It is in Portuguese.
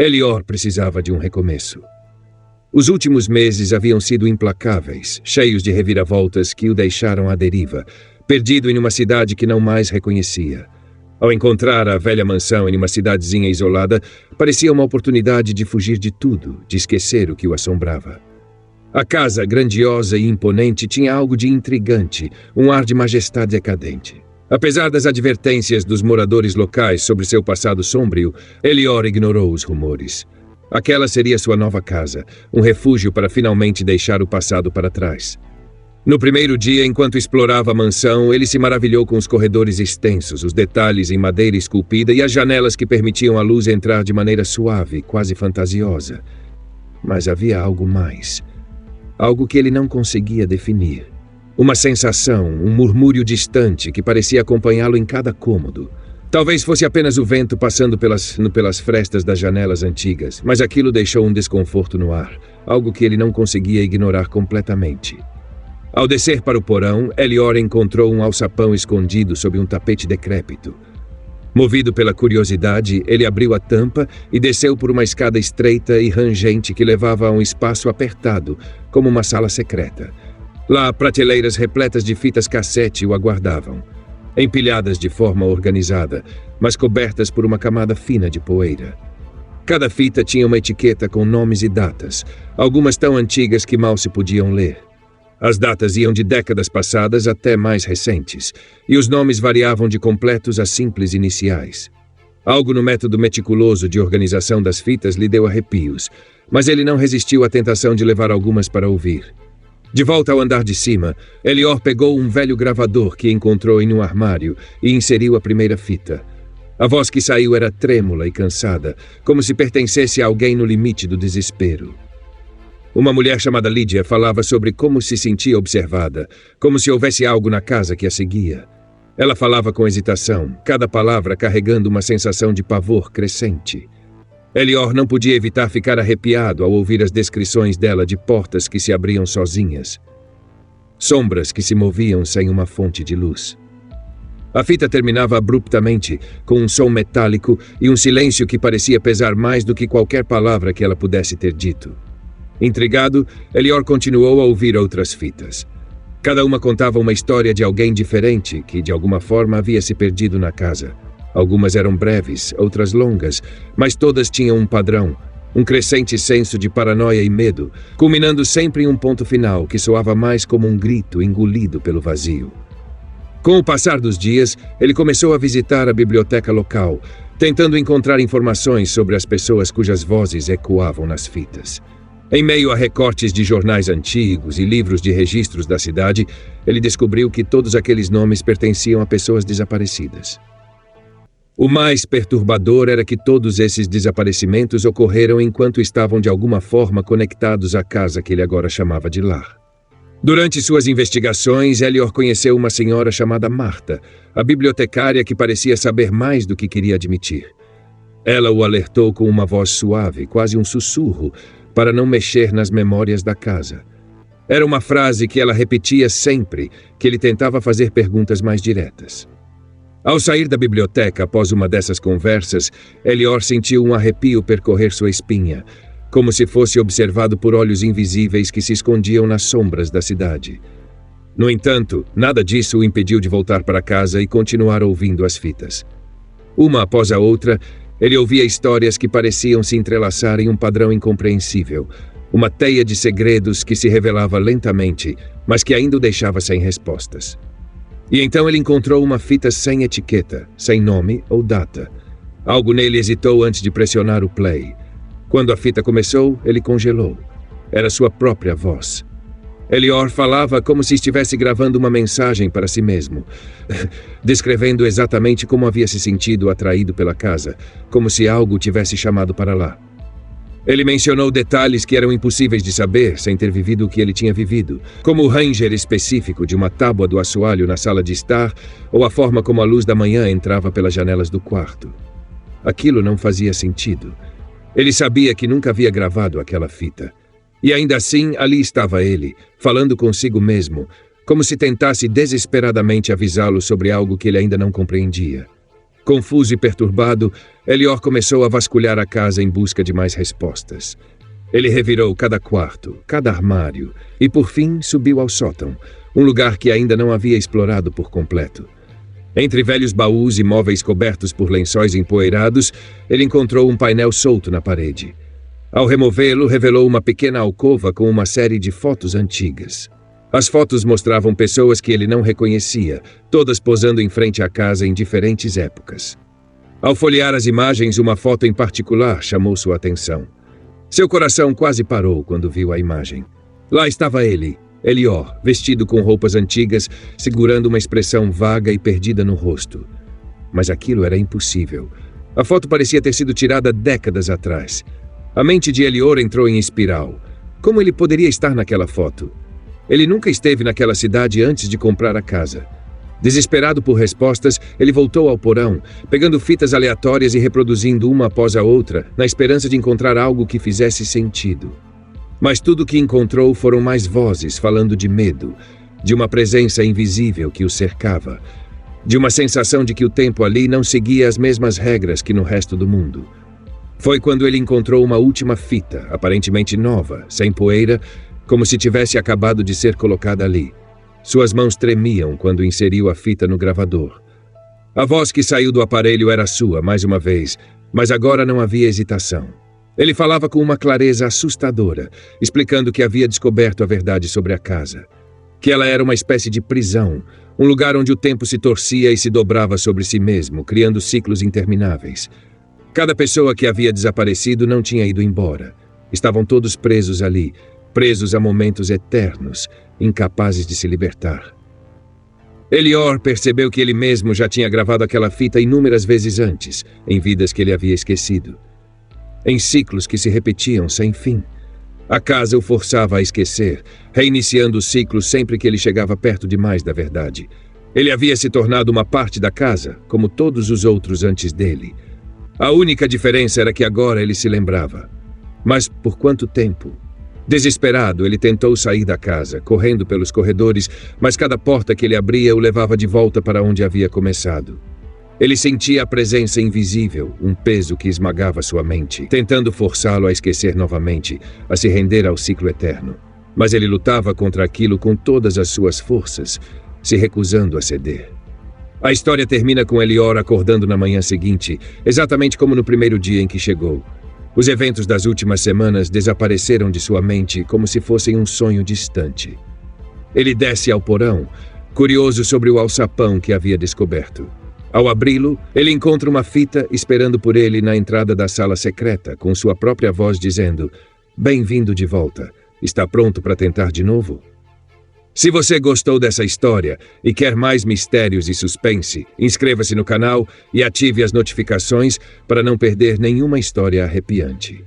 Elior precisava de um recomeço. Os últimos meses haviam sido implacáveis, cheios de reviravoltas que o deixaram à deriva, perdido em uma cidade que não mais reconhecia. Ao encontrar a velha mansão em uma cidadezinha isolada, parecia uma oportunidade de fugir de tudo, de esquecer o que o assombrava. A casa, grandiosa e imponente, tinha algo de intrigante, um ar de majestade decadente. Apesar das advertências dos moradores locais sobre seu passado sombrio, Elior ignorou os rumores. Aquela seria sua nova casa, um refúgio para finalmente deixar o passado para trás. No primeiro dia, enquanto explorava a mansão, ele se maravilhou com os corredores extensos, os detalhes em madeira esculpida e as janelas que permitiam a luz entrar de maneira suave, quase fantasiosa. Mas havia algo mais. Algo que ele não conseguia definir. Uma sensação, um murmúrio distante que parecia acompanhá-lo em cada cômodo. Talvez fosse apenas o vento passando pelas frestas das janelas antigas, mas aquilo deixou um desconforto no ar, algo que ele não conseguia ignorar completamente. Ao descer para o porão, Elior encontrou um alçapão escondido sob um tapete decrépito. Movido pela curiosidade, ele abriu a tampa e desceu por uma escada estreita e rangente que levava a um espaço apertado, como uma sala secreta. Lá, prateleiras repletas de fitas cassete o aguardavam, empilhadas de forma organizada, mas cobertas por uma camada fina de poeira. Cada fita tinha uma etiqueta com nomes e datas, algumas tão antigas que mal se podiam ler. As datas iam de décadas passadas até mais recentes, e os nomes variavam de completos a simples iniciais. Algo no método meticuloso de organização das fitas lhe deu arrepios, mas ele não resistiu à tentação de levar algumas para ouvir. De volta ao andar de cima, Elior pegou um velho gravador que encontrou em um armário e inseriu a primeira fita. A voz que saiu era trêmula e cansada, como se pertencesse a alguém no limite do desespero. Uma mulher chamada Lídia falava sobre como se sentia observada, como se houvesse algo na casa que a seguia. Ela falava com hesitação, cada palavra carregando uma sensação de pavor crescente. Elior não podia evitar ficar arrepiado ao ouvir as descrições dela de portas que se abriam sozinhas. Sombras que se moviam sem uma fonte de luz. A fita terminava abruptamente, com um som metálico e um silêncio que parecia pesar mais do que qualquer palavra que ela pudesse ter dito. Intrigado, Elior continuou a ouvir outras fitas. Cada uma contava uma história de alguém diferente que, de alguma forma, havia se perdido na casa. Algumas eram breves, outras longas, mas todas tinham um padrão, um crescente senso de paranoia e medo, culminando sempre em um ponto final que soava mais como um grito engolido pelo vazio. Com o passar dos dias, ele começou a visitar a biblioteca local, tentando encontrar informações sobre as pessoas cujas vozes ecoavam nas fitas. Em meio a recortes de jornais antigos e livros de registros da cidade, ele descobriu que todos aqueles nomes pertenciam a pessoas desaparecidas. O mais perturbador era que todos esses desaparecimentos ocorreram enquanto estavam de alguma forma conectados à casa que ele agora chamava de lar. Durante suas investigações, Elior conheceu uma senhora chamada Marta, a bibliotecária que parecia saber mais do que queria admitir. Ela o alertou com uma voz suave, quase um sussurro, para não mexer nas memórias da casa. Era uma frase que ela repetia sempre que ele tentava fazer perguntas mais diretas. Ao sair da biblioteca após uma dessas conversas, Elior sentiu um arrepio percorrer sua espinha, como se fosse observado por olhos invisíveis que se escondiam nas sombras da cidade. No entanto, nada disso o impediu de voltar para casa e continuar ouvindo as fitas. Uma após a outra, ele ouvia histórias que pareciam se entrelaçar em um padrão incompreensível, uma teia de segredos que se revelava lentamente, mas que ainda o deixava sem respostas. E então ele encontrou uma fita sem etiqueta, sem nome ou data. Algo nele hesitou antes de pressionar o play. Quando a fita começou, ele congelou. Era sua própria voz. Elior falava como se estivesse gravando uma mensagem para si mesmo, descrevendo exatamente como havia se sentido atraído pela casa, como se algo o tivesse chamado para lá. Ele mencionou detalhes que eram impossíveis de saber sem ter vivido o que ele tinha vivido, como o ranger específico de uma tábua do assoalho na sala de estar ou a forma como a luz da manhã entrava pelas janelas do quarto. Aquilo não fazia sentido. Ele sabia que nunca havia gravado aquela fita. E ainda assim, ali estava ele, falando consigo mesmo, como se tentasse desesperadamente avisá-lo sobre algo que ele ainda não compreendia. Confuso e perturbado, Elior começou a vasculhar a casa em busca de mais respostas. Ele revirou cada quarto, cada armário e, por fim, subiu ao sótão, um lugar que ainda não havia explorado por completo. Entre velhos baús e móveis cobertos por lençóis empoeirados, ele encontrou um painel solto na parede. Ao removê-lo, revelou uma pequena alcova com uma série de fotos antigas. As fotos mostravam pessoas que ele não reconhecia, todas posando em frente à casa em diferentes épocas. Ao folhear as imagens, uma foto em particular chamou sua atenção. Seu coração quase parou quando viu a imagem. Lá estava ele, Elior, vestido com roupas antigas, segurando uma expressão vaga e perdida no rosto. Mas aquilo era impossível. A foto parecia ter sido tirada décadas atrás. A mente de Elior entrou em espiral. Como ele poderia estar naquela foto? Ele nunca esteve naquela cidade antes de comprar a casa. Desesperado por respostas, ele voltou ao porão, pegando fitas aleatórias e reproduzindo uma após a outra, na esperança de encontrar algo que fizesse sentido. Mas tudo o que encontrou foram mais vozes falando de medo, de uma presença invisível que o cercava, de uma sensação de que o tempo ali não seguia as mesmas regras que no resto do mundo. Foi quando ele encontrou uma última fita, aparentemente nova, sem poeira, como se tivesse acabado de ser colocada ali. Suas mãos tremiam quando inseriu a fita no gravador. A voz que saiu do aparelho era sua, mais uma vez, mas agora não havia hesitação. Ele falava com uma clareza assustadora, explicando que havia descoberto a verdade sobre a casa. Que ela era uma espécie de prisão, um lugar onde o tempo se torcia e se dobrava sobre si mesmo, criando ciclos intermináveis. Cada pessoa que havia desaparecido não tinha ido embora. Estavam todos presos ali, presos a momentos eternos, incapazes de se libertar. Elior percebeu que ele mesmo já tinha gravado aquela fita inúmeras vezes antes, em vidas que ele havia esquecido. Em ciclos que se repetiam sem fim. A casa o forçava a esquecer, reiniciando o ciclo sempre que ele chegava perto demais da verdade. Ele havia se tornado uma parte da casa, como todos os outros antes dele. A única diferença era que agora ele se lembrava. Mas por quanto tempo? Desesperado, ele tentou sair da casa, correndo pelos corredores, mas cada porta que ele abria o levava de volta para onde havia começado. Ele sentia a presença invisível, um peso que esmagava sua mente, tentando forçá-lo a esquecer novamente, a se render ao ciclo eterno. Mas ele lutava contra aquilo com todas as suas forças, se recusando a ceder. A história termina com Elior acordando na manhã seguinte, exatamente como no primeiro dia em que chegou. Os eventos das últimas semanas desapareceram de sua mente como se fossem um sonho distante. Ele desce ao porão, curioso sobre o alçapão que havia descoberto. Ao abri-lo, ele encontra uma fita esperando por ele na entrada da sala secreta, com sua própria voz dizendo: "Bem-vindo de volta. Está pronto para tentar de novo?" Se você gostou dessa história e quer mais mistérios e suspense, inscreva-se no canal e ative as notificações para não perder nenhuma história arrepiante.